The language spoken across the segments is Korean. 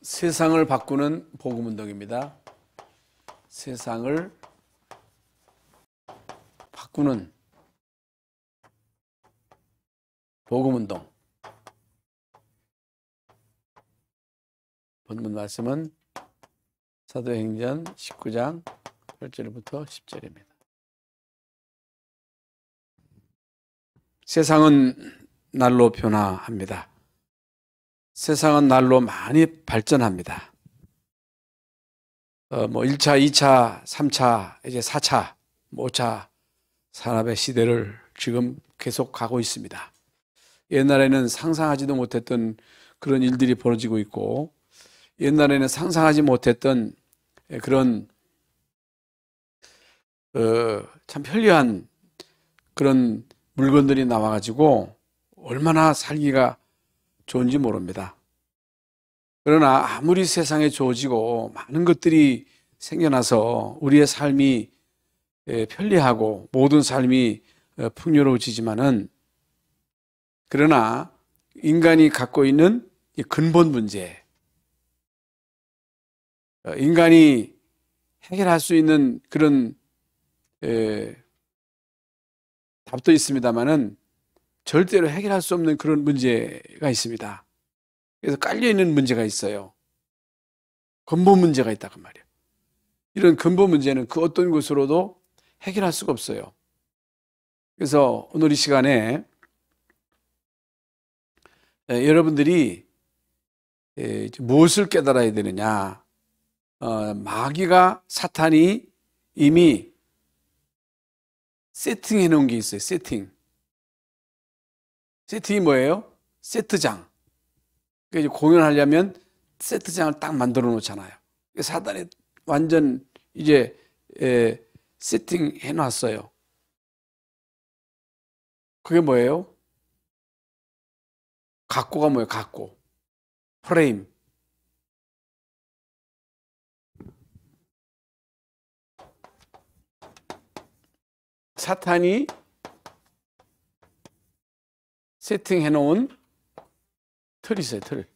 세상을 바꾸는 복음운동입니다. 세상을 바꾸는 복음운동. 본문 말씀은 사도행전 19장 8절부터 10절입니다. 세상은 날로 변화합니다. 세상은 날로 많이 발전합니다. 1차, 2차, 3차, 이제 4차, 5차 산업의 시대를 지금 계속 가고 있습니다. 옛날에는 상상하지도 못했던 그런 일들이 벌어지고 있고, 옛날에는 상상하지 못했던 그런 참 편리한 그런 물건들이 나와가지고 얼마나 살기가 좋은지 모릅니다. 그러나 아무리 세상에 좋아지고 많은 것들이 생겨나서 우리의 삶이 편리하고 모든 삶이 풍요로워지지만은, 그러나 인간이 갖고 있는 근본 문제, 인간이 해결할 수 있는 그런 답도 있습니다만은 절대로 해결할 수 없는 그런 문제가 있습니다. 그래서 깔려있는 문제가 있어요. 근본 문제가 있다고 말이에요. 이런 근본 문제는 그 어떤 것으로도 해결할 수가 없어요. 그래서 오늘 이 시간에 여러분들이 무엇을 깨달아야 되느냐, 마귀가, 사탄이 이미 세팅해 놓은 게 있어요. 세팅이 뭐예요? 세트장. 그러니까 공연하려면 세트장을 딱 만들어 놓잖아요. 사단이 완전 이제 세팅해 놨어요. 그게 뭐예요? 각고가 뭐예요? 각고. 프레임. 사탄이 세팅해 놓은 틀이 있어요, 틀.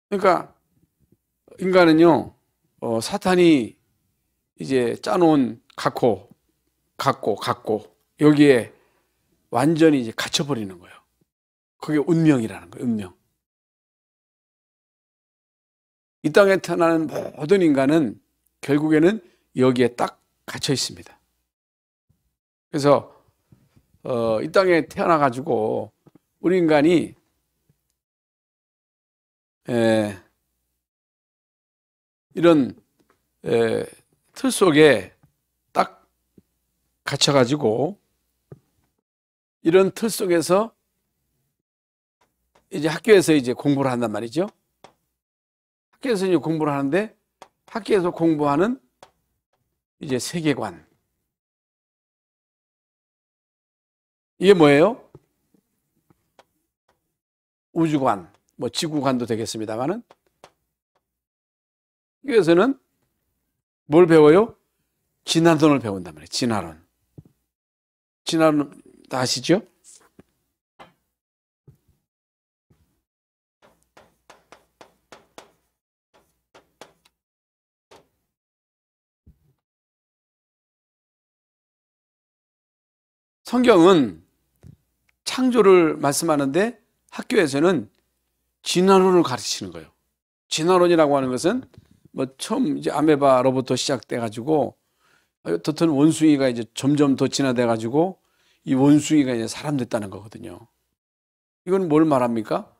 그러니까 인간은요, 사탄이 이제 짜놓은 각고, 여기에 완전히 이제 갇혀버리는 거예요. 그게 운명이라는 거예요, 운명. 이 땅에 태어나는 모든 인간은 결국에는 여기에 딱 갇혀 있습니다. 그래서 이 땅에 태어나가지고 우리 인간이 이런 틀 속에 딱 갇혀가지고 이런 틀 속에서 이제 학교에서 이제 공부를 한단 말이죠. 학교에서 이제 공부를 하는데, 학교에서 공부하는 이제 세계관, 이게 뭐예요? 우주관, 지구관도 되겠습니다만은, 여기서는 뭘 배워요? 진화론을 배운단 말이에요. 진화론 다 아시죠? 성경은 창조를 말씀하는데 학교에서는 진화론을 가르치는 거예요. 진화론이라고 하는 것은 처음 이제 아메바로부터 시작돼가지고 어떤 원숭이가 이제 점점 더 진화돼가지고 이 원숭이가 이제 사람 됐다는 거거든요. 이건 뭘 말합니까?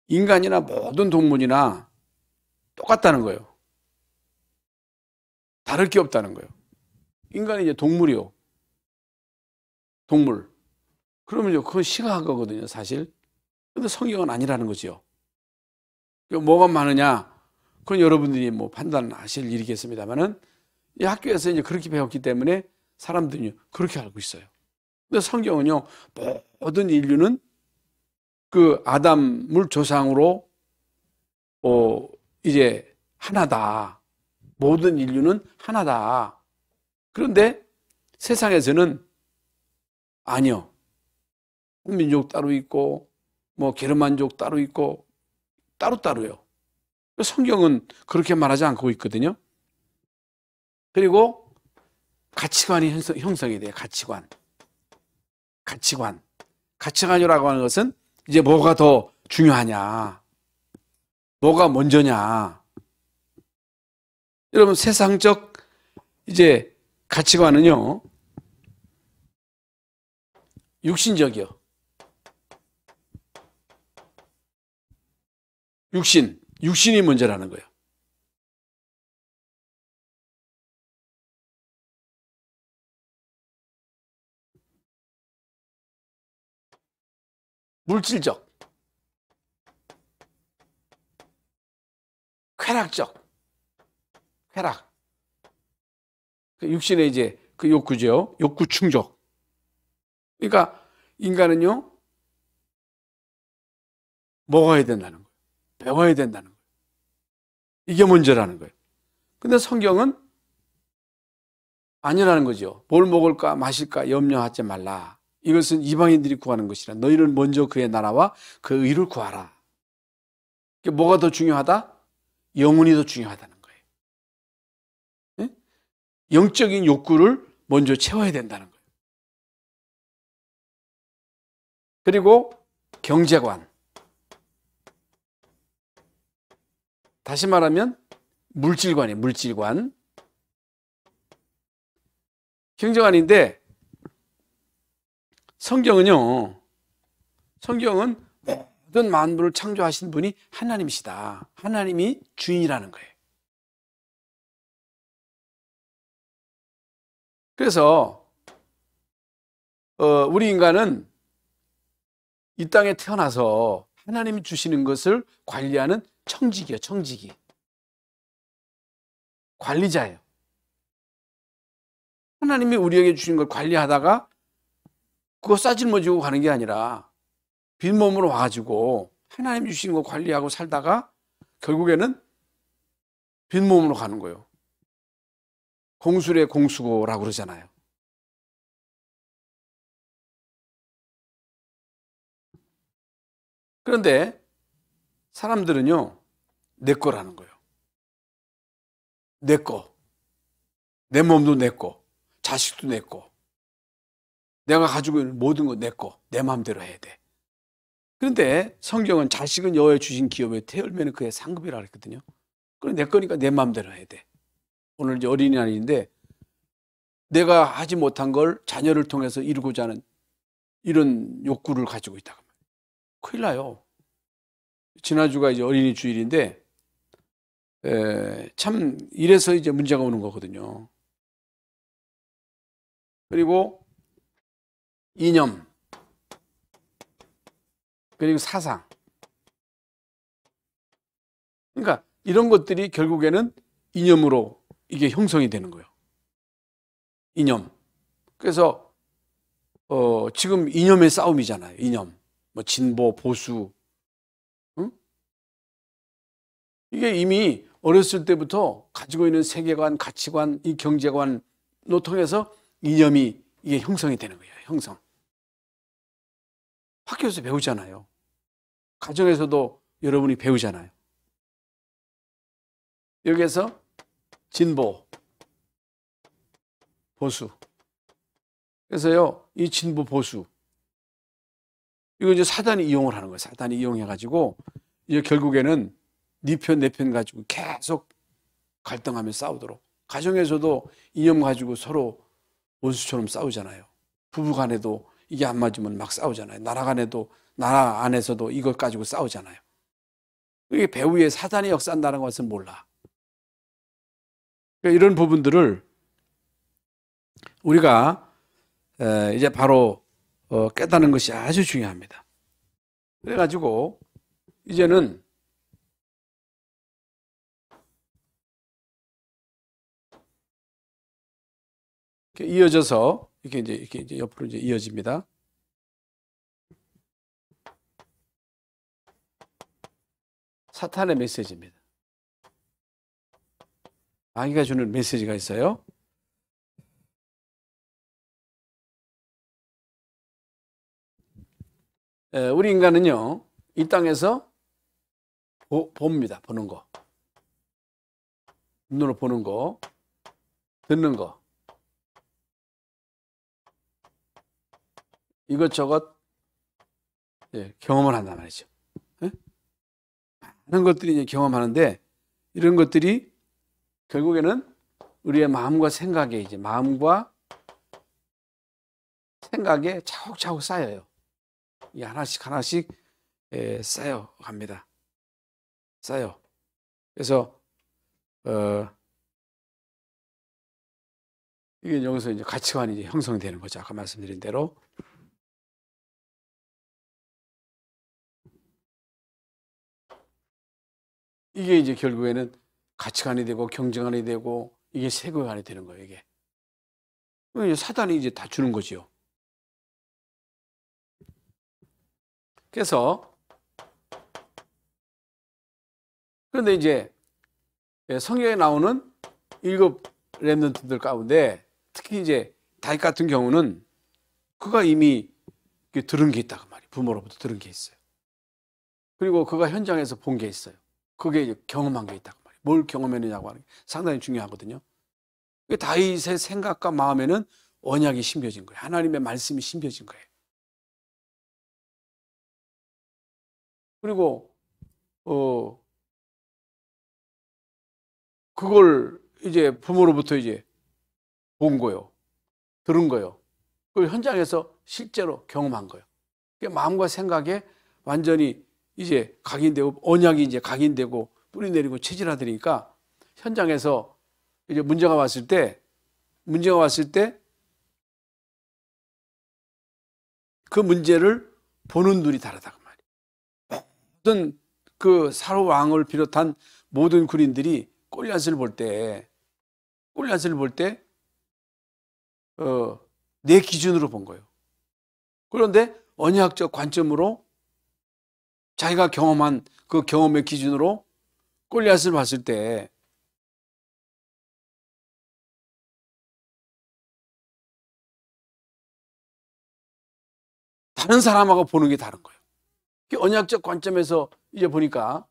인간이나 모든 동물이나 똑같다는 거예요. 다를 게 없다는 거예요. 인간이 이제 동물이요. 동물. 그러면 그건 심각한 거거든요, 사실. 근데 성경은 아니라는 거죠. 뭐가 많으냐? 그건 여러분들이 판단하실 일이겠습니다만은, 이 학교에서 이제 그렇게 배웠기 때문에 사람들이 그렇게 알고 있어요. 근데 성경은요, 모든 인류는 그 아담을 조상으로 이제 하나다. 모든 인류는 하나다. 그런데 세상에서는 아니요. 민족 따로 있고 뭐 게르만족 따로 있고 따로따로요. 성경은 그렇게 말하지 않고 있거든요. 그리고 가치관이 형성이 돼요. 가치관이라고 하는 것은 이제 뭐가 더 중요하냐, 뭐가 먼저냐. 여러분, 세상적 이제 가치관은요, 육신적이요. 육신이 먼저라는 거예요. 물질적, 쾌락. 그 육신의 이제 그 욕구죠. 욕구 충족. 그러니까 인간은요, 먹어야 된다는 거예요. 배워야 된다는 거예요. 이게 먼저라는 거예요. 근데 성경은 아니라는 거죠. 뭘 먹을까 마실까 염려하지 말라. 이것은 이방인들이 구하는 것이라. 너희는 먼저 그의 나라와 그 의를 구하라. 뭐가 더 중요하다? 영혼이 더 중요하다는 거예요. 네? 영적인 욕구를 먼저 채워야 된다는 거예요. 그리고 경제관. 다시 말하면 물질관이에요. 물질관. 경제관인데 성경은 모든 만물을 창조하신 분이 하나님이시다. 하나님이 주인이라는 거예요. 그래서 우리 인간은 이 땅에 태어나서 하나님이 주시는 것을 관리하는 청지기예요. 청지기. 관리자예요. 하나님이 우리에게 주신 걸 관리하다가 그거 싸질머지고 가는 게 아니라 빈몸으로 와가지고 하나님 주신 거 관리하고 살다가 결국에는 빈몸으로 가는 거예요. 공술의 공수고라고 그러잖아요. 그런데 사람들은요, 내 거라는 거예요. 내 거. 내 몸도 내 거. 자식도 내 거. 내가 가지고 있는 모든 거 내 거. 내 마음대로 해야 돼. 그런데 성경은 자식은 여호와의 주신 기업에 태열매는 그의 상급이라 그랬거든요. 그럼 내 거니까 내 마음대로 해야 돼. 오늘 이제 어린이날인데 내가 하지 못한 걸 자녀를 통해서 이루고자 하는 이런 욕구를 가지고 있다고. 큰일 나요. 지난주가 이제 어린이 주일인데 참 이래서 이제 문제가 오는 거거든요. 그리고 이념, 그리고 사상. 그러니까 이런 것들이 결국에는 이념으로 이게 형성이 되는 거예요. 이념. 그래서 지금 이념의 싸움이잖아요. 이념. 뭐 진보, 보수. 응? 이게 이미 어렸을 때부터 가지고 있는 세계관, 가치관, 이 경제관을 통해서 이념이 이게 형성이 되는 거예요. 형성. 학교에서 배우잖아요. 가정에서도 여러분이 배우잖아요. 여기에서 진보, 보수. 그래서요, 이 진보, 보수. 이거 이제 사단이 이용을 하는 거예요. 사단이 이용해가지고, 이제 결국에는 네 편, 내 편 가지고 계속 갈등하며 싸우도록. 가정에서도 이념 가지고 서로 원수처럼 싸우잖아요. 부부 간에도 이게 안 맞으면 막 싸우잖아요. 나라 안에서도 이것 가지고 싸우잖아요. 이게 배후에 사단이 역사한다는 것은 몰라. 그러니까 이런 부분들을 우리가 이제 바로 깨닫는 것이 아주 중요합니다. 그래가지고 이제는 이렇게 이어져서 이렇게 이제 옆으로 이제 이어집니다. 사탄의 메시지입니다. 마귀가 주는 메시지가 있어요. 우리 인간은요, 이 땅에서 봅니다. 보는 거. 눈으로 보는 거, 듣는 거. 이것저것 경험을 한단 말이죠. 많은 것들이 이제 경험하는데, 이런 것들이 결국에는 우리의 마음과 생각에, 이제 마음과 생각에 차곡차곡 쌓여요. 이 하나씩 하나씩 쌓여 갑니다. 쌓여. 그래서 이게 여기서 이제 가치관이 이제 형성되는 거죠. 아까 말씀드린 대로. 이게 이제 결국에는 가치관이 되고 경쟁관이 되고 이게 세계관이 되는 거예요. 이게. 사단이 이제 다 주는 거지요. 그래서 그런데 이제 성경에 나오는 7 렘넌트들 가운데 특히 이제 다윗 같은 경우는 그가 이미 들은 게 있다고 말이에요. 부모로부터 들은 게 있어요. 그리고 그가 현장에서 본 게 있어요. 그게 이제 경험한 게 있다고 말이에요. 뭘 경험했느냐고 하는 게 상당히 중요하거든요. 다윗의 생각과 마음에는 언약이 심겨진 거예요. 하나님의 말씀이 심겨진 거예요. 그리고 그걸 이제 부모로부터 이제 본 거요. 들은 거요. 그걸 현장에서 실제로 경험한 거예요. 마음과 생각에 완전히 이제 각인되고 언약이 이제 각인되고 뿌리 내리고 체질화되니까 현장에서 이제 문제가 왔을 때 그 문제를 보는 눈이 다르다고 말이에요. 모든 그 사로 왕을 비롯한 모든 군인들이 골리앗을 볼 때 내 기준으로 본 거예요. 그런데 언약적 관점으로 자기가 경험한 그 경험의 기준으로 골리앗을 봤을 때 다른 사람하고 보는 게 다른 거예요. 언약적 관점에서 이제 보니까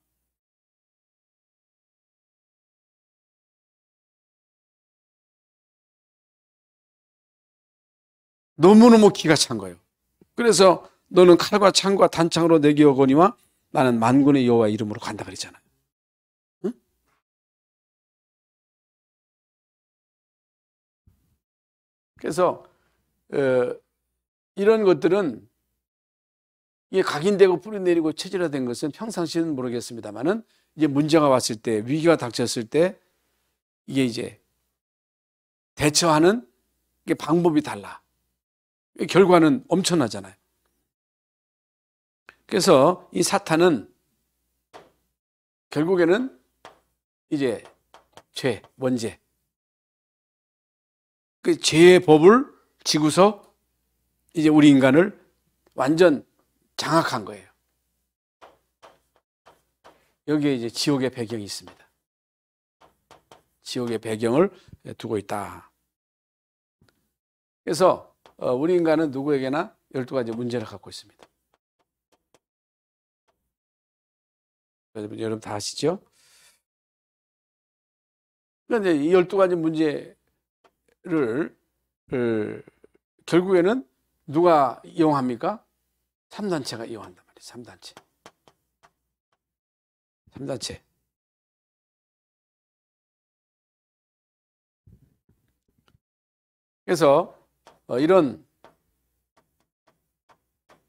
너무너무 기가 찬 거예요. 그래서 너는 칼과 창과 단창으로 내게 오거니와 나는 만군의 여호와 이름으로 간다 그랬잖아요. 응? 그래서 이런 것들은 이게 각인되고 뿌리내리고 체질화된 것은 평상시는 모르겠습니다만은 이제 문제가 왔을 때, 위기가 닥쳤을 때 이게 이제 대처하는 게 방법이 달라. 결과는 엄청나잖아요. 그래서 이 사탄은 결국에는 이제 원죄. 그 죄의 법을 지고서 이제 우리 인간을 완전 장악한 거예요. 여기에 이제 지옥의 배경이 있습니다. 지옥의 배경을 두고 있다. 그래서 우리 인간은 누구에게나 12가지 문제를 갖고 있습니다. 여러분 다 아시죠? 그런데 이 12가지 문제를 결국에는 누가 이용합니까? 3단체가 이용한단 말이에요. 3단체. 그래서 이런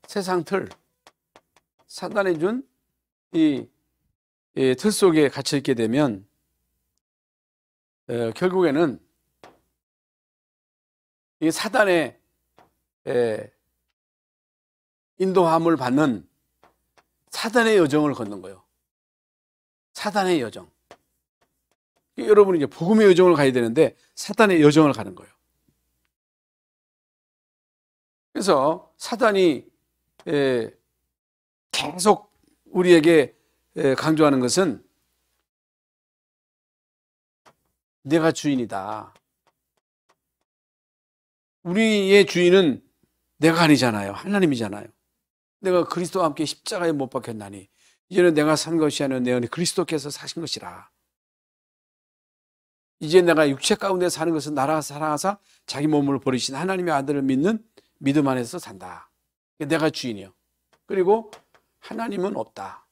세상 틀, 사단이 준 이 틀 속에 갇혀 있게 되면 결국에는 이 사단의 인도함을 받는 사단의 여정을 걷는 거예요. 사단의 여정. 여러분이 이제 복음의 여정을 가야 되는데 사단의 여정을 가는 거예요. 그래서 사단이 계속 우리에게 강조하는 것은 내가 주인이다. 우리의 주인은 내가 아니잖아요. 하나님이잖아요. 내가 그리스도와 함께 십자가에 못 박혔나니 이제는 내가 산 것이 아니라 내 안에 그리스도께서 사신 것이라. 이제 내가 육체 가운데 사는 것은 나라 사랑하사 자기 몸을 버리신 하나님의 아들을 믿는 믿음 안에서 산다. 내가 주인이요. 그리고 하나님은 없다.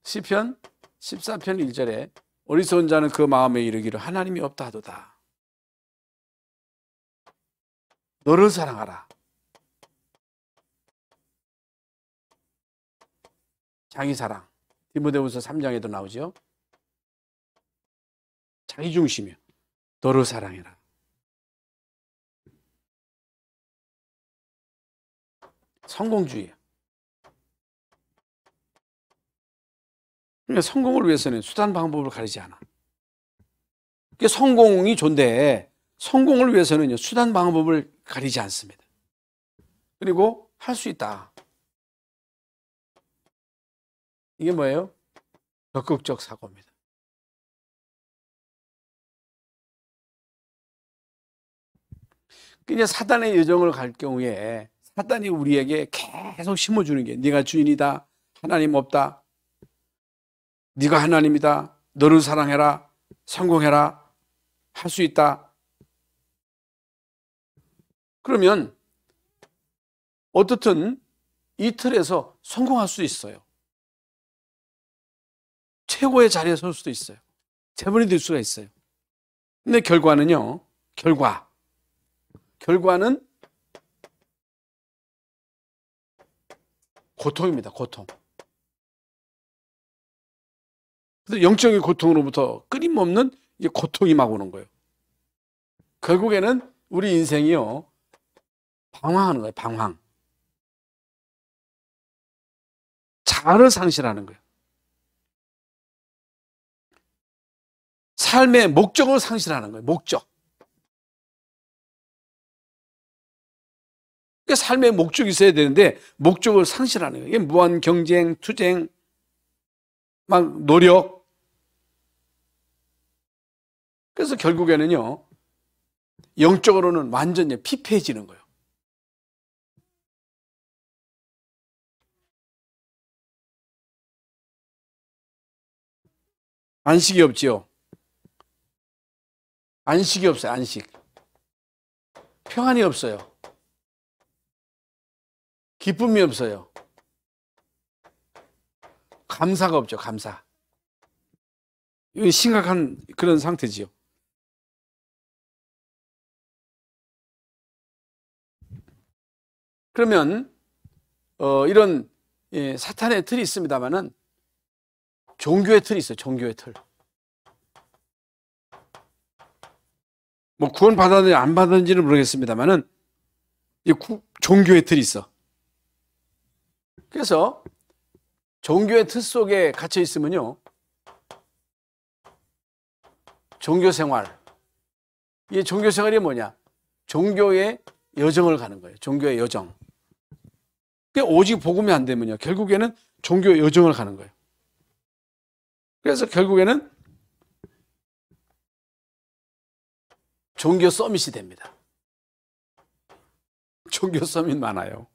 시편 14편 1절에 어리석은 자는 그 마음에 이르기를 하나님이 없다 하도다. 너를 사랑하라. 자기 사랑. 디모데후서 3장에도 나오죠. 자기 중심이요. 너를 사랑해라. 성공주의. 그러니까 성공을 위해서는 수단 방법을 가리지 않아. 그러니까 성공이 존재해. 성공을 위해서는 수단 방법을 가리지 않습니다. 그리고 할 수 있다. 이게 뭐예요? 적극적 사고입니다. 이제 사단의 여정을 갈 경우에 사단이 우리에게 계속 심어주는 게 네가 주인이다. 하나님 없다. 네가 하나님이다. 너를 사랑해라. 성공해라. 할 수 있다. 그러면 어떻든 이 틀에서 성공할 수 있어요. 최고의 자리에 설 수도 있어요. 재벌이 될 수가 있어요. 근데 결과는요. 결과는 고통입니다. 고통. 그래서 영적인 고통으로부터 끊임없는 고통이 막 오는 거예요. 결국에는 우리 인생이요. 방황하는 거예요. 방황. 자아를 상실하는 거예요. 삶의 목적을 상실하는 거예요. 목적. 그러니까 삶의 목적이 있어야 되는데 목적을 상실하는 거예요. 이게 무한 경쟁, 투쟁, 막 노력. 그래서 결국에는요. 영적으로는 완전히 피폐해지는 거예요. 안식이 없지요. 안식이 없어요. 안식. 평안이 없어요. 기쁨이 없어요. 감사가 없죠. 감사. 이건 심각한 그런 상태지요. 그러면 이런 사탄의 틀이 있습니다만은 종교의 틀이 있어요. 종교의 틀. 뭐 구원 받았는지 안 받았는지는 모르겠습니다만은 종교의 틀이 있어. 그래서 종교의 틀 속에 갇혀 있으면요. 종교 생활. 이 종교 생활이 뭐냐? 종교의 여정을 가는 거예요. 종교의 여정. 오직 복음이 안 되면요. 결국에는 종교의 여정을 가는 거예요. 그래서 결국에는 종교 서밋이 됩니다. 종교 서밋 많아요.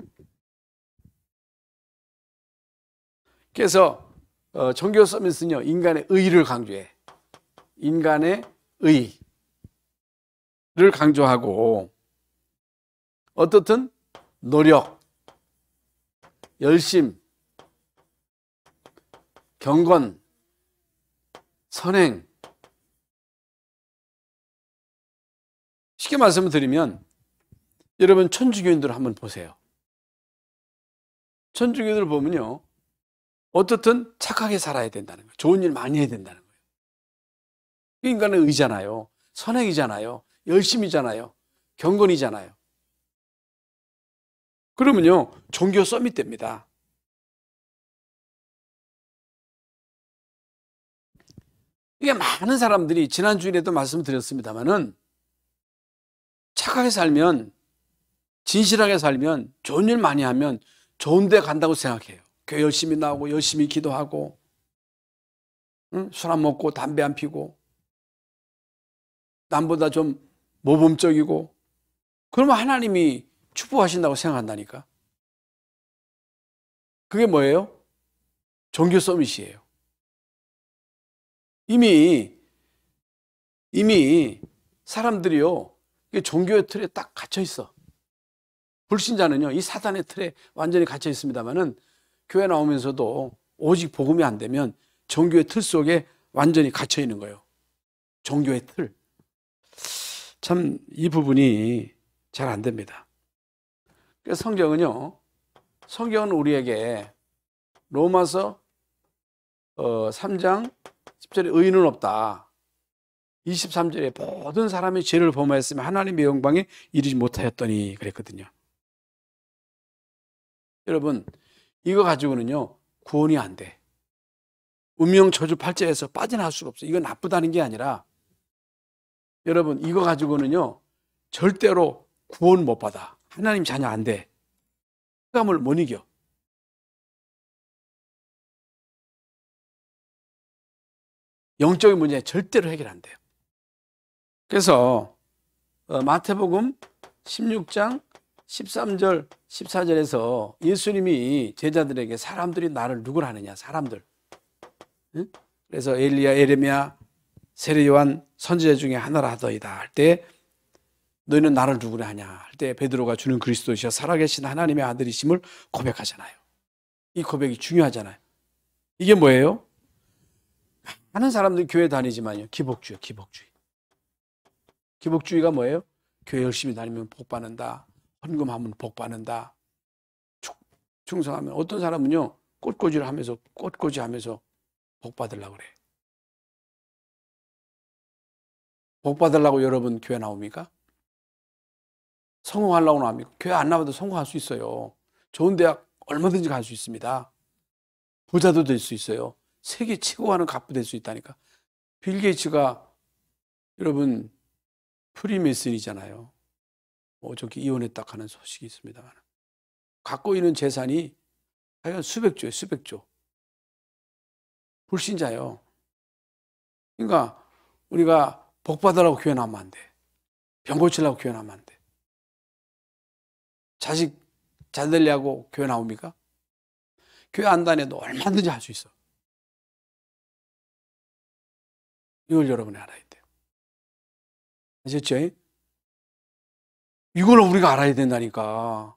그래서 종교 서밋은요. 인간의 의를 강조해. 인간의 의를 강조하고 어떻든 노력, 열심, 경건, 선행. 쉽게 말씀을 드리면 여러분 천주교인들 한번 보세요. 천주교인들 보면요. 어떻든 착하게 살아야 된다는 거예요. 좋은 일 많이 해야 된다는 거예요. 인간의 의잖아요. 선행이잖아요. 열심이잖아요. 경건이잖아요. 그러면요. 종교 서밋 됩니다. 이게 많은 사람들이 지난 주일에도 말씀드렸습니다만은 착하게 살면 진실하게 살면 좋은 일 많이 하면 좋은 데 간다고 생각해요. 교회 열심히 나오고 열심히 기도하고 술 안 먹고 담배 안 피고 남보다 좀 모범적이고 그러면 하나님이 축복하신다고 생각한다니까. 그게 뭐예요? 종교 서밋이에요. 이미 사람들이요, 종교의 틀에 딱 갇혀 있어. 불신자는요, 이 사단의 틀에 완전히 갇혀 있습니다만은 교회 나오면서도 오직 복음이 안 되면 종교의 틀 속에 완전히 갇혀 있는 거예요. 종교의 틀. 참 이 부분이 잘 안 됩니다. 그래서 성경은 우리에게 로마서 3장 10절에 의인은 없다. 23절에 모든 사람이 죄를 범하였으며 하나님의 영광에 이르지 못하였더니 그랬거든요. 여러분, 이거 가지고는요, 구원이 안 돼. 운명 저주 팔자에서 빠져나갈 수가 없어요. 이건 나쁘다는 게 아니라, 여러분, 이거 가지고는요, 절대로 구원 못 받아. 하나님 자녀 안 돼. 흑암을 못 이겨. 영적인 문제 절대로 해결 안 돼요. 그래서 마태복음 16장 13절 14절에서 예수님이 제자들에게 사람들이 나를 누구라 하느냐, 사람들. 응? 그래서 엘리야, 에레미야, 세례 요한 선지자 중에 하나라 하더이다 할 때 너희는 나를 누구라 하냐 할 때 베드로가 주는 그리스도시여 살아계신 하나님의 아들이심을 고백하잖아요. 이 고백이 중요하잖아요. 이게 뭐예요? 많은 사람들이 교회 다니지만요, 기복주의예요. 기복주의가 뭐예요? 교회 열심히 다니면 복 받는다, 헌금하면 복 받는다, 충성하면. 어떤 사람은요, 꽃꽂이하면서 복 받으려고 그래. 복 받으려고 여러분 교회 나옵니까? 성공하려고 나옵니까? 교회 안 나와도 성공할 수 있어요. 좋은 대학 얼마든지 갈 수 있습니다. 부자도 될 수 있어요. 세계 최고하는 갑부 될 수 있다니까. 빌 게이츠가 여러분 프리메이슨이잖아요. 어저께 이혼했다 하는 소식이 있습니다만, 갖고 있는 재산이 하여간 수백조예요, 수백조. 불신자예요. 그러니까 우리가 복 받으라고 교회 나오면 안 돼. 병 고치려고 교회 나오면 안 돼. 자식 잘 되려고 교회 나옵니까? 교회 안 다녀도 얼마든지 할 수 있어. 이걸 여러분이 알아야 돼요. 아셨죠? 이걸 우리가 알아야 된다니까.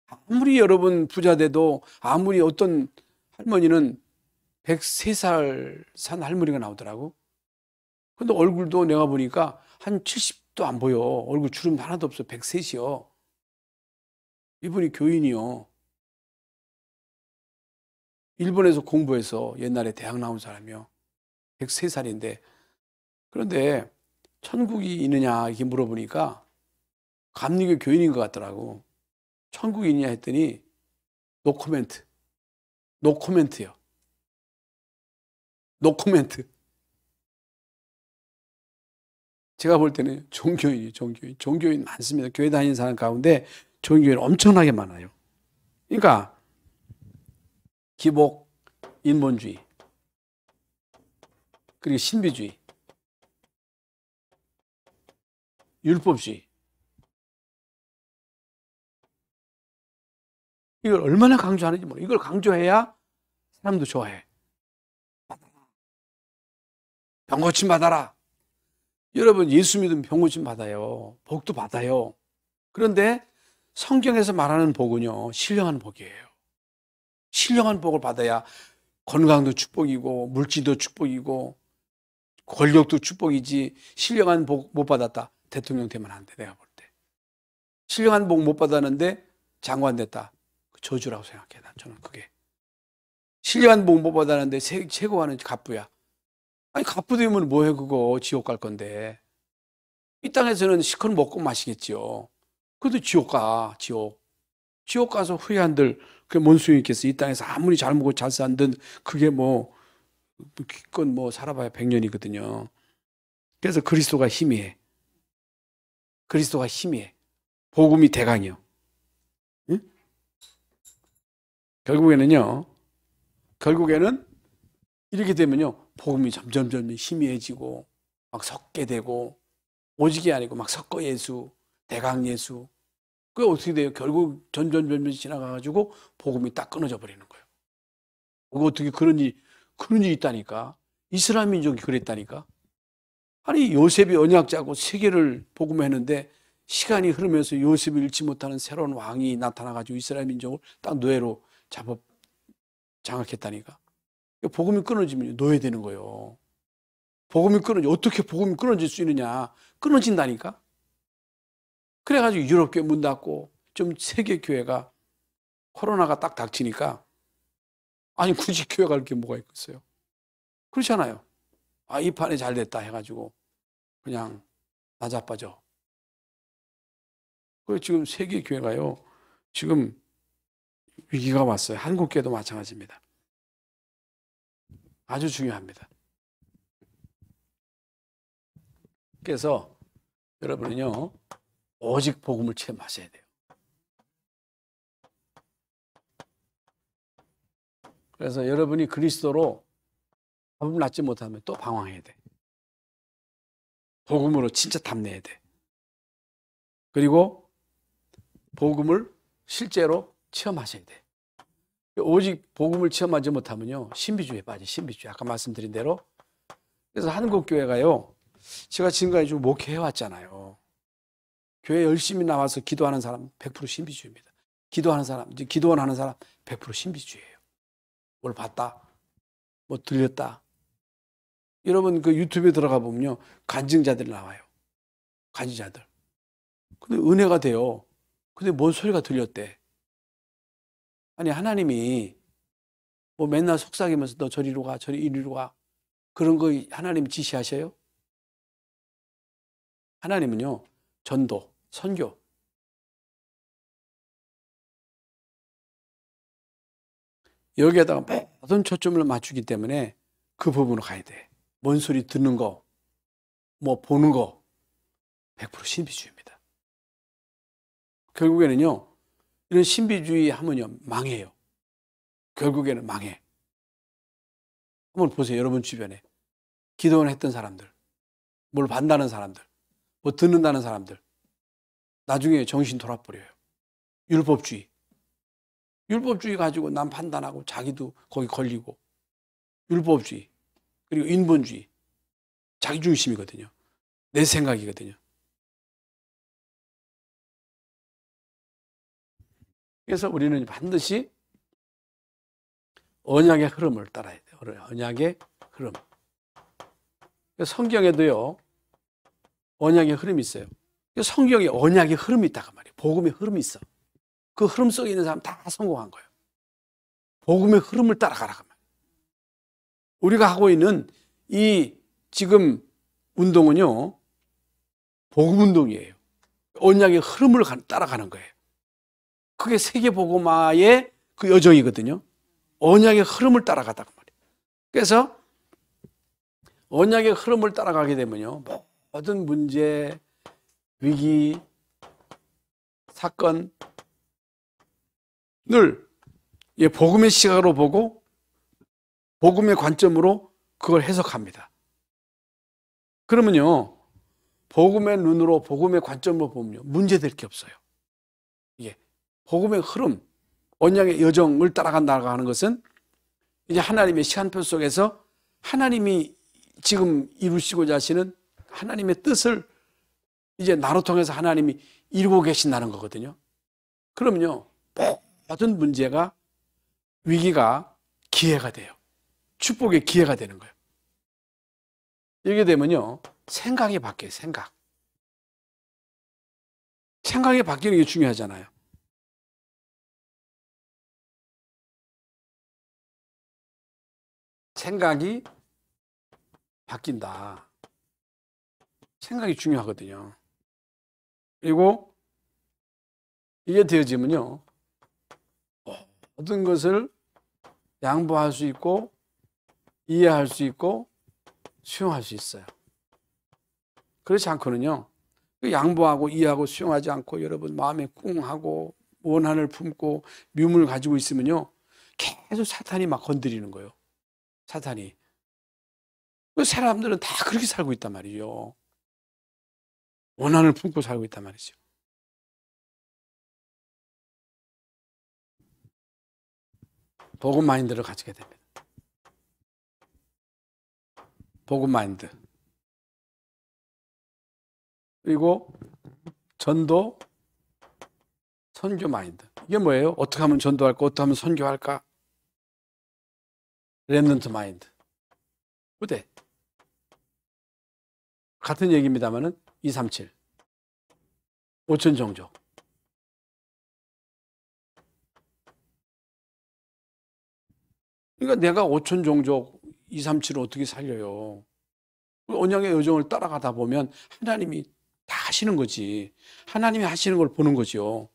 아무리 여러분 부자 돼도, 아무리 어떤 할머니는 103살 산 할머니가 나오더라고. 근데 얼굴도 내가 보니까 한 70도 안 보여. 얼굴 주름 하나도 없어. 103이요. 이분이 교인이요. 일본에서 공부해서 옛날에 대학 나온 사람이요. 103살인데. 그런데 천국이 있느냐 이렇게 물어보니까 감리교 교인인 것 같더라고. 천국이 있냐 했더니 노코멘트. 노코멘트요. 노코멘트. 제가 볼 때는 종교인이에요. 종교인 많습니다. 교회 다니는 사람 가운데 종교인 엄청나게 많아요. 그러니까 기복, 인본주의, 그리고 신비주의, 율법주의. 이걸 얼마나 강조하는지 모르겠어요. 이걸 강조해야 사람도 좋아해. 병 고침 받아라. 여러분, 예수 믿으면 병 고침 받아요. 복도 받아요. 그런데 성경에서 말하는 복은요, 신령한 복이에요. 신령한 복을 받아야 건강도 축복이고 물질도 축복이고 권력도 축복이지. 신령한 복 못 받았다, 대통령 되면 안 돼. 내가 볼 때 신령한 복 못 받았는데 장관 됐다, 저주라고 생각해. 난 저는 그게 신령한 복 못 받았는데 최고하는 갑부야. 아니, 갑부 되면 뭐해? 그거 지옥 갈 건데. 이 땅에서는 시컷 먹고 마시겠지요. 그래도 지옥 가. 지옥 가서 후회한들 그게 뭔 소용이 있겠어. 이 땅에서 아무리 잘 먹고 잘 산든 그게 뭐 기껏 뭐 살아봐야 100년이거든요. 그래서 그리스도가 희미해. 그리스도가 희미해. 복음이 대강이요. 응? 결국에는 이렇게 되면요, 복음이 점점 희미해지고 막 섞게 되고, 오직이 아니고 막 섞어 예수, 대강 예수, 그게 어떻게 돼요? 결국 전전전전 지나가가지고 복음이 딱 끊어져 버리는 거예요. 그거 어떻게 그런 일이 있다니까. 이스라엘 민족이 그랬다니까. 아니 요셉이 언약자고 세계를 복음했는데 시간이 흐르면서 요셉을 잃지 못하는 새로운 왕이 나타나가지고 이스라엘 민족을 딱 노예로 장악했다니까. 복음이 끊어지면 노예되는 거예요. 어떻게 복음이 끊어질 수 있느냐. 끊어진다니까. 그래가지고 유럽교회 문 닫고 좀 세계 교회가 코로나가 딱 닥치니까 아니 굳이 교회 갈 게 뭐가 있겠어요. 그렇잖아요. 아, 이 판에 잘 됐다 해가지고 그냥 나자빠져. 그래서 지금 세계 교회가요. 지금 위기가 왔어요. 한국 교회도 마찬가지입니다. 아주 중요합니다. 그래서 여러분은요. 오직 복음을 체험하셔야 돼요. 그래서 여러분이 그리스도로 답을 낳지 못하면 또 방황해야 돼. 복음으로 진짜 답내야 돼. 그리고 복음을 실제로 체험하셔야 돼. 오직 복음을 체험하지 못하면요. 신비주의에 빠져. 신비주의. 아까 말씀드린 대로. 그래서 한국교회가요. 제가 지금까지 좀 목회해왔잖아요. 교회 열심히 나와서 기도하는 사람 100% 신비주의입니다. 기도하는 사람 100% 신비주의예요. 뭘 봤다, 뭐 들렸다. 여러분 그 유튜브에 들어가 보면요. 간증자들 나와요. 간증자들. 근데 은혜가 돼요. 근데 뭔 소리가 들렸대. 아니 하나님이 뭐 맨날 속삭이면서 너 저리로 가, 이리로 가. 그런 거 하나님이 지시하셔요? 하나님은요. 전도, 선교. 여기에다가 모든 초점을 맞추기 때문에 그 부분으로 가야 돼. 뭔 소리 듣는 거, 뭐 보는 거 100% 신비주의입니다. 결국에는요. 이런 신비주의 하면요. 망해요. 결국에는 망해. 한번 보세요. 여러분 주변에. 기도를 했던 사람들, 뭘 반다는 사람들, 뭐 듣는다는 사람들 나중에 정신 돌아버려요. 율법주의 가지고 남 판단하고 자기도 거기 걸리고 율법주의 그리고 인본주의 자기중심이거든요. 내 생각이거든요. 그래서 우리는 반드시 언약의 흐름을 따라야 돼요. 언약의 흐름. 성경에도요. 언약의 흐름이 있어요. 성경에 언약의 흐름이 있다고 말이에요. 복음의 흐름이 있어. 그 흐름 속에 있는 사람 다 성공한 거예요. 복음의 흐름을 따라가라고 말이에요. 우리가 하고 있는 이 지금 운동은요. 복음 운동이에요. 언약의 흐름을 따라가는 거예요. 그게 세계복음화의 그 여정이거든요. 언약의 흐름을 따라가다가 말이에요. 그래서 언약의 흐름을 따라가게 되면요. 모든 문제, 위기, 사건을 복음의 시각으로 보고 복음의 관점으로 그걸 해석합니다. 그러면요. 복음의 눈으로 복음의 관점으로 보면요. 문제될 게 없어요. 이게 복음의 흐름, 언약의 여정을 따라간다고 하는 것은 이제 하나님의 시간표 속에서 하나님이 지금 이루시고자 하시는 하나님의 뜻을 이제 나로 통해서 하나님이 이루고 계신다는 거거든요. 그러면요. 모든 문제가 위기가 기회가 돼요. 축복의 기회가 되는 거예요. 이렇게 되면요. 생각이 바뀌어요. 생각이 바뀌는 게 중요하잖아요. 생각이 바뀐다. 생각이 중요하거든요. 그리고 이게 되어지면요. 모든 것을 양보할 수 있고 이해할 수 있고 수용할 수 있어요. 그렇지 않고는요. 양보하고 이해하고 수용하지 않고 여러분 마음에 꿍하고 원한을 품고 미움을 가지고 있으면요. 계속 사탄이 막 건드리는 거예요. 사탄이. 사람들은 다 그렇게 살고 있단 말이죠. 원한을 품고 살고 있단 말이죠. 복음 마인드를 가지게 됩니다. 복음 마인드. 그리고 전도, 선교 마인드. 이게 뭐예요? 어떻게 하면 전도할까? 어떻게 하면 선교할까? 렘넌트 마인드. 부대. 같은 얘기입니다만은 237. 5천 종족. 그러니까 내가 5천 종족 237을 어떻게 살려요? 언약의 여정을 따라가다 보면 하나님이 다 하시는 거지. 하나님이 하시는 걸 보는 거죠.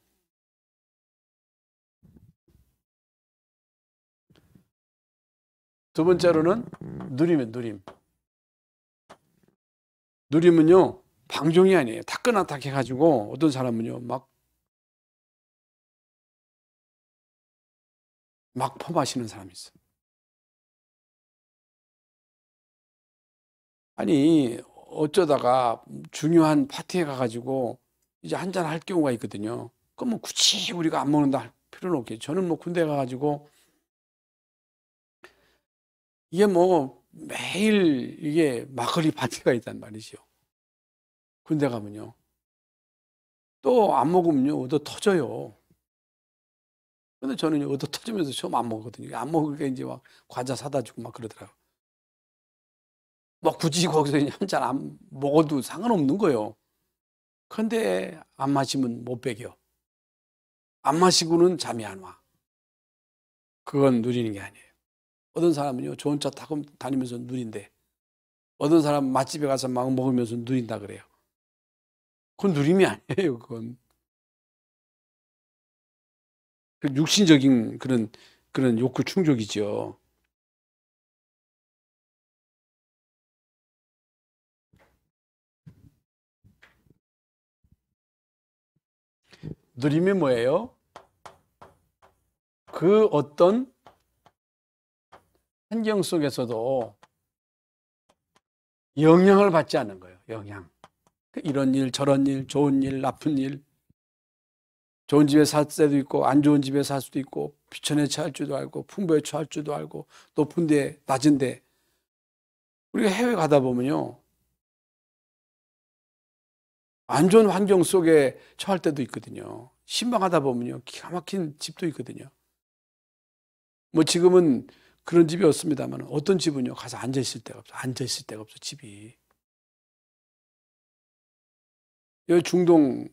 두 번째로는 누림이에요, 누림. 누림은요, 방종이 아니에요. 따끈하다 해가지고 어떤 사람은요, 막 퍼마시는 사람이 있어요. 아니, 어쩌다가 중요한 파티에 가가지고 이제 한잔 할 경우가 있거든요. 그럼 뭐 굳이 우리가 안 먹는다 할 필요는 없겠죠. 저는 뭐 군대 가가지고 이게 뭐 매일 이게 막걸리 파티가 있단 말이죠. 군대 가면요. 또 안 먹으면요, 얻어 터져요. 근데 저는 얻어 터지면서 처음 안 먹거든요. 안 먹으니까 이제 막 과자 사다 주고 막 그러더라고요. 뭐 굳이 거기서 한 잔 안 먹어도 상관없는 거예요. 근데 안 마시면 못 배겨. 안 마시고는 잠이 안 와. 그건 누리는 게 아니에요. 어떤 사람은요, 좋은 차 타고 다니면서 누린대. 어떤 사람 맛집에 가서 막 먹으면서 누린다 그래요. 그건 누림이 아니에요, 그건. 그 육신적인 그런 욕구 충족이죠. 누림이 뭐예요? 그 어떤 환경 속에서도 영향을 받지 않는 거예요. 영향. 이런 일, 저런 일, 좋은 일, 나쁜 일. 좋은 집에 살 때도 있고 안 좋은 집에 살 수도 있고 비천에 처할 줄도 알고 풍부에 처할 줄도 알고 높은 데 낮은 데. 우리가 해외 가다 보면요, 안 좋은 환경 속에 처할 때도 있거든요. 신방하다 보면요, 기가 막힌 집도 있거든요. 뭐 지금은 그런 집이 없습니다만 어떤 집은요, 가서 앉아 있을 데가 없어. 앉아 있을 데가 없어, 집이. 여기 중동에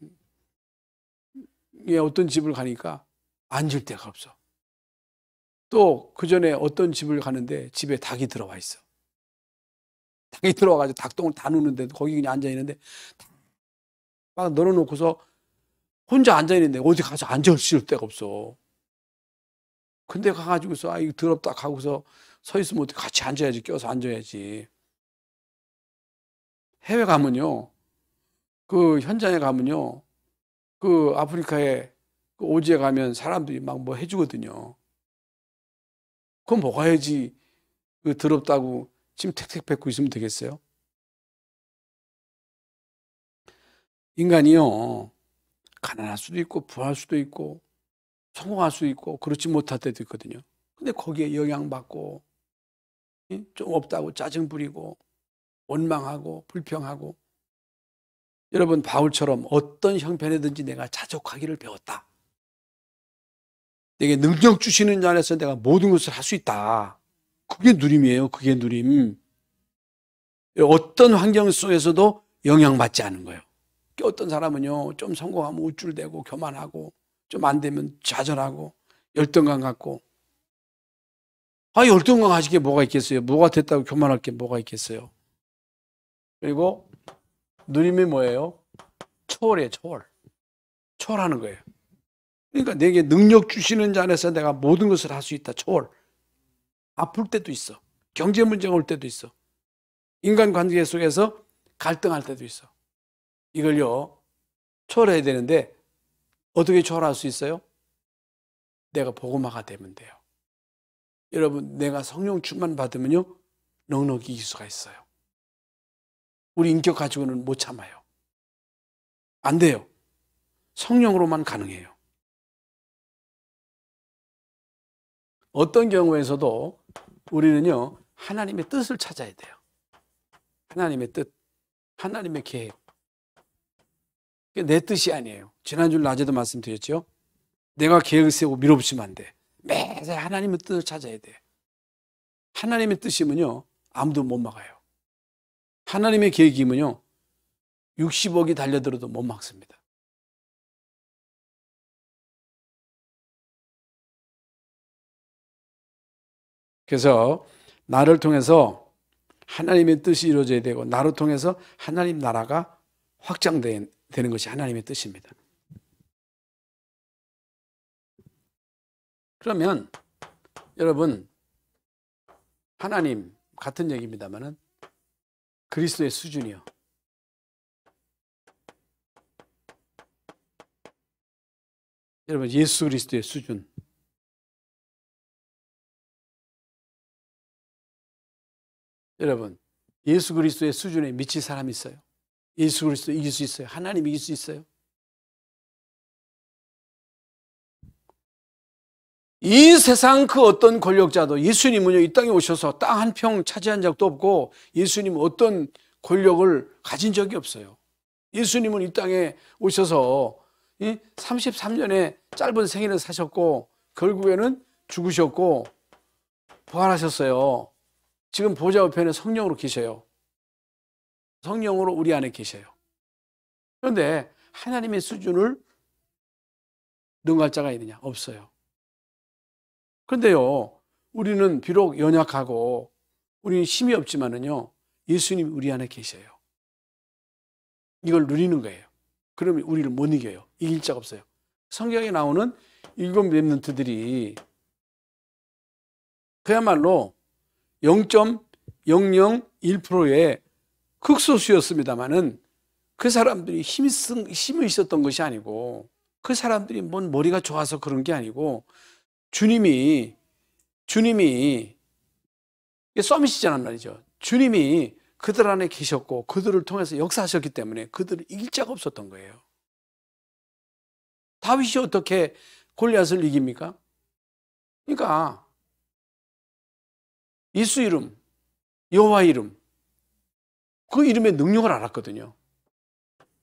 어떤 집을 가니까 앉을 데가 없어. 또 그 전에 어떤 집을 가는데 집에 닭이 들어와 있어. 닭이 들어와가지고 닭똥을 다 누는데 거기 그냥 앉아 있는데 막 널어놓고서 혼자 앉아 있는데 어디 가서 앉아 있을 데가 없어. 근데 가가지고서 아 이거 더럽다 하고서 서 있으면 어떻게 같이 앉아야지, 껴서 앉아야지. 해외 가면요, 그 현장에 가면요, 그 아프리카에 그 오지에 가면 사람들이 막 뭐 해주거든요. 그럼 뭐가 해야지 그 더럽다고 침 택택 뱉고 있으면 되겠어요? 인간이요, 가난할 수도 있고 부할 수도 있고 성공할 수도 있고 그렇지 못할 때도 있거든요. 근데 거기에 영향받고 좀 없다고 짜증 부리고 원망하고 불평하고. 여러분, 바울처럼 어떤 형편이든지 내가 자족하기를 배웠다. 내게 능력 주시는 자 안에서 내가 모든 것을 할 수 있다. 그게 누림이에요. 그게 누림. 어떤 환경 속에서도 영향받지 않은 거예요. 어떤 사람은요, 좀 성공하면 우쭐대고 교만하고 좀 안 되면 좌절하고 열등감 갖고. 아, 열등감 가질 게 뭐가 있겠어요? 뭐가 됐다고 교만할 게 뭐가 있겠어요? 그리고 누림이 뭐예요? 초월이에요, 초월. 초월하는 거예요. 그러니까 내게 능력 주시는 자 안에서 내가 모든 것을 할 수 있다. 초월. 아플 때도 있어. 경제 문제가 올 때도 있어. 인간관계 속에서 갈등할 때도 있어. 이걸요, 초월해야 되는데 어떻게 초월할 수 있어요? 내가 복음화가 되면 돼요. 여러분, 내가 성령 충만 받으면요, 넉넉히 이길 수가 있어요. 우리 인격 가지고는 못 참아요. 안 돼요. 성령으로만 가능해요. 어떤 경우에서도 우리는요, 하나님의 뜻을 찾아야 돼요. 하나님의 뜻, 하나님의 계획. 내 뜻이 아니에요. 지난주 낮에도 말씀드렸죠. 내가 계획을 세우고 밀어붙이면 안 돼. 매일 하나님의 뜻을 찾아야 돼. 하나님의 뜻이면요, 아무도 못 막아요. 하나님의 계획이면요, 60억이 달려들어도 못 막습니다. 그래서 나를 통해서 하나님의 뜻이 이루어져야 되고, 나를 통해서 하나님 나라가 확장되는 것이 하나님의 뜻입니다. 그러면 여러분, 하나님 같은 얘기입니다만은 그리스도의 수준이요. 여러분, 예수 그리스도의 수준. 여러분, 예수 그리스도의 수준에 미칠 사람이 있어요? 예수 그리스도 이길 수 있어요? 하나님 이길 수 있어요? 이 세상 그 어떤 권력자도 예수님은요, 이 땅에 오셔서 땅 한 평 차지한 적도 없고, 예수님은 어떤 권력을 가진 적이 없어요. 예수님은 이 땅에 오셔서 33년의 짧은 생애를 사셨고, 결국에는 죽으셨고 부활하셨어요. 지금 보좌 우편에 성령으로 계셔요. 성령으로 우리 안에 계셔요. 그런데 하나님의 수준을 능가할 자가 있느냐? 없어요. 그런데요, 우리는 비록 연약하고 우리는 힘이 없지만은요, 예수님이 우리 안에 계셔요. 이걸 누리는 거예요. 그러면 우리를 못 이겨요. 이길 자가 없어요. 성경에 나오는 7 렘넌트들이 그야말로 0.001%의 극소수였습니다만은 그 사람들이 힘이 있었던 것이 아니고, 그 사람들이 뭔 머리가 좋아서 그런 게 아니고, 주님이 서밋이잖아 말이죠. 주님이 그들 안에 계셨고 그들을 통해서 역사하셨기 때문에 그들을 이길 자가 없었던 거예요. 다윗이 어떻게 골리앗을 이깁니까? 그러니까 예수 이름, 여호와 이름, 그 이름의 능력을 알았거든요.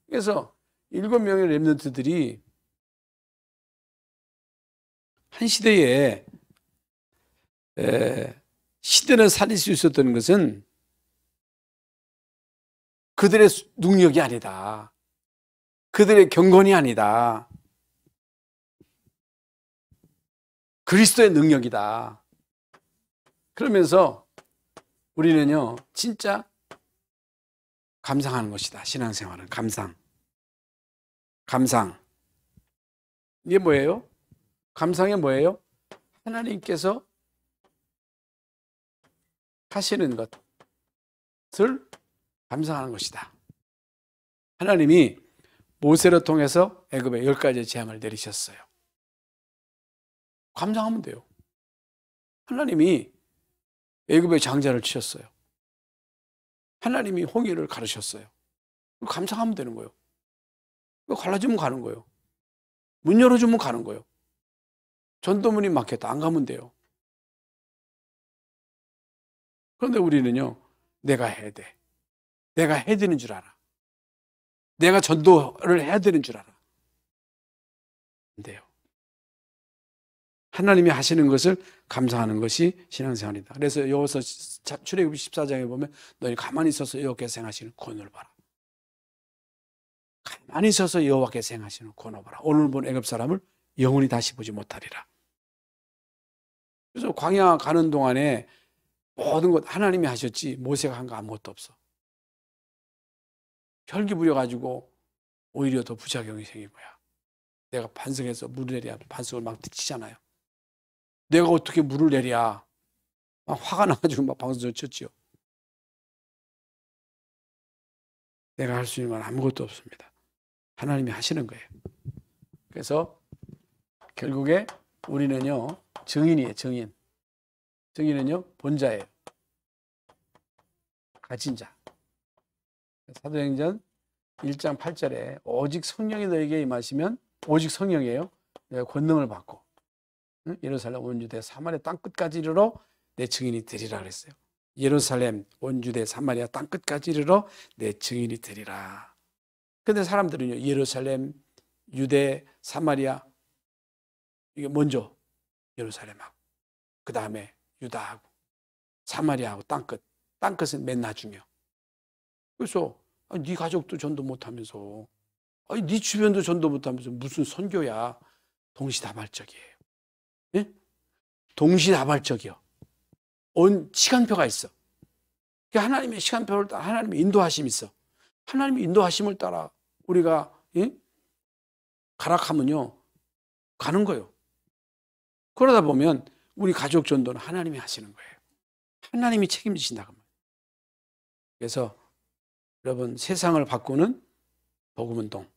그래서 7명의 렘넌트들이 한 시대에 시대를 살릴 수 있었던 것은 그들의 능력이 아니다. 그들의 경건이 아니다. 그리스도의 능력이다. 그러면서 우리는요, 진짜 감상하는 것이다. 신앙생활은 감상. 이게 뭐예요? 감상이 뭐예요? 하나님께서 하시는 것을 감상하는 것이다. 하나님이 모세를 통해서 애굽에 10가지의 재앙을 내리셨어요. 감상하면 돼요. 하나님이 애굽의 장자를 치셨어요. 하나님이 홍해를 가르셨어요. 감상하면 되는 거예요. 갈라주면 가는 거예요. 문 열어주면 가는 거예요. 전도문이 막혔다. 안 가면 돼요. 그런데 우리는요, 내가 해야 돼. 내가 해야 되는 줄 알아. 내가 전도를 해야 되는 줄 알아. 안 돼요. 하나님이 하시는 것을 감사하는 것이 신앙생활이다. 그래서 여기서 출애굽기 14장에 보면 너희 가만히 있어서 여호와께서 행하시는 구원을 봐라. 가만히 있어서 여호와께서 행하시는 구원을 봐라. 오늘 본 애굽 사람을 영원히 다시 보지 못하리라. 그래서 광야 가는 동안에 모든 것 하나님이 하셨지 모세가 한 거 아무것도 없어. 혈기 부려가지고 오히려 더 부작용이 생긴 거야. 내가 반석에서 물을 내랴 반석을 막 치잖아요. 내가 어떻게 물을 내랴 막 화가 나가지고 막 방석을 쳤지요. 내가 할 수 있는 건 아무것도 없습니다. 하나님이 하시는 거예요. 그래서 결국에 우리는요, 증인이에요. 증인은요, 본자예요. 가진 자. 사도행전 1장 8절에 오직 성령이 너에게 임하시면, 오직 성령이에요. 내가 권능을 받고 예루살렘 온 유대 사마리아 땅 끝까지 이르러 내 증인이 되리라 그랬어요. 예루살렘 온 유대 사마리아 땅 끝까지 이르러 내 증인이 되리라. 근데 사람들은요, 예루살렘, 유대, 사마리아, 이게 먼저 예루살렘하고, 그 다음에 유다하고, 사마리아하고 땅끝은 맨 나중이요. 그래서 네 가족도 전도 못하면서, 네 주변도 전도 못하면서 무슨 선교야. 동시다발적이에요. 예? 동시다발적이요. 시간표가 있어. 하나님의 시간표를 따라 하나님의 인도하심이 있어. 하나님의 인도하심을 따라 우리가 가락하면요, 가는 거예요. 그러다 보면 우리 가족 전도는 하나님이 하시는 거예요. 하나님이 책임지신다고 말이에요. 그래서 여러분, 세상을 바꾸는 복음운동.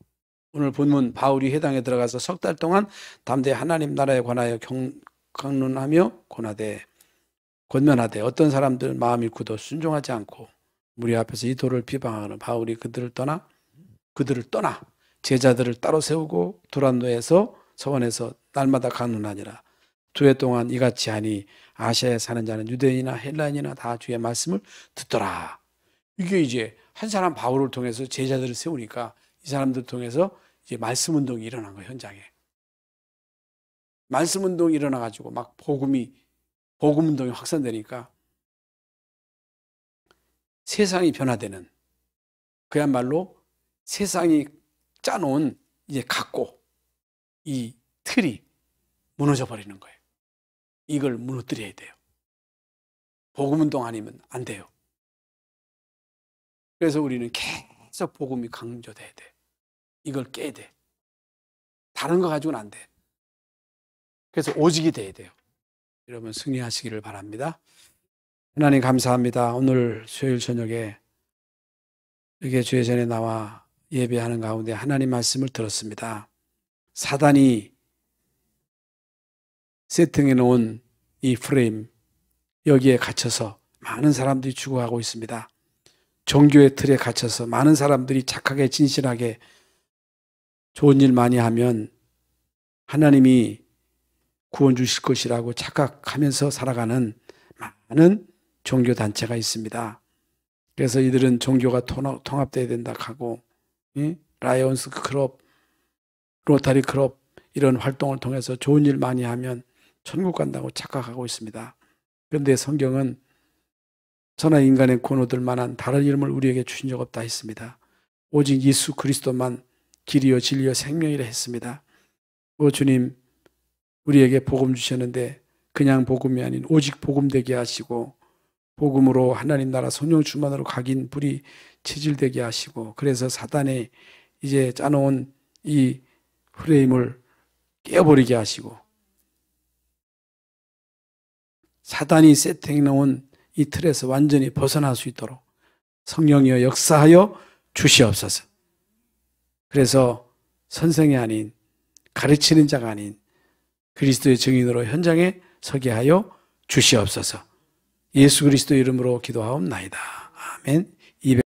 오늘 본문 바울이 회당에 들어가서 3달 동안 담대히 하나님 나라에 관하여 강론하며 권면하되 어떤 사람들 마음이 굳어 순종하지 않고 무리 앞에서 이 도를 비방하는 바울이 그들을 떠나 제자들을 따로 세우고 두란노에서 서원에서 날마다 강론하니라. 2해 동안 이같이 하니 아시아에 사는 자는 유대인이나 헬라인이나 다 주의 말씀을 듣더라. 이게 이제 한 사람 바울을 통해서 제자들을 세우니까 이 사람들을 통해서 이제 말씀 운동이 일어난 거예요, 현장에. 말씀 운동이 일어나가지고 막 복음 운동이 확산되니까 세상이 변화되는, 그야말로 세상이 짜놓은 이제 각고, 이 틀이 무너져 버리는 거예요. 이걸 무너뜨려야 돼요. 복음 운동 아니면 안 돼요. 그래서 우리는 계속 복음이 강조돼야 돼. 이걸 깨야 돼. 다른 거 가지고는 안 돼. 그래서 오직이 돼야 돼요. 여러분 승리하시기를 바랍니다. 하나님 감사합니다. 오늘 수요일 저녁에 이렇게 주의 전에 나와 예배하는 가운데 하나님 말씀을 들었습니다. 사단이 세팅해 놓은 이 프레임, 여기에 갇혀서 많은 사람들이 죽어가고 있습니다. 종교의 틀에 갇혀서 많은 사람들이 착하게 진실하게 좋은 일 많이 하면 하나님이 구원 주실 것이라고 착각하면서 살아가는 많은 종교단체가 있습니다. 그래서 이들은 종교가 통합되어야 된다 하고, 라이온스 클럽, 로타리 클럽 이런 활동을 통해서 좋은 일 많이 하면 천국 간다고 착각하고 있습니다. 그런데 성경은 저나 인간의 권호들만한 다른 이름을 우리에게 주신 적 없다 했습니다. 오직 예수 그리스도만 길이요 진리요 생명이라 했습니다. 주님, 우리에게 복음 주셨는데 그냥 복음이 아닌 오직 복음 되게 하시고, 복음으로 하나님 나라 성령 충만으로 각인 불이 체질되게 하시고, 그래서 사단의 이제 짜놓은 이 프레임을 깨어버리게 하시고, 사단이 세팅해 놓은 이 틀에서 완전히 벗어날 수 있도록 성령이여 역사하여 주시옵소서. 그래서 선생이 아닌, 가르치는 자가 아닌 그리스도의 증인으로 현장에 서게 하여 주시옵소서. 예수 그리스도 이름으로 기도하옵나이다. 아멘.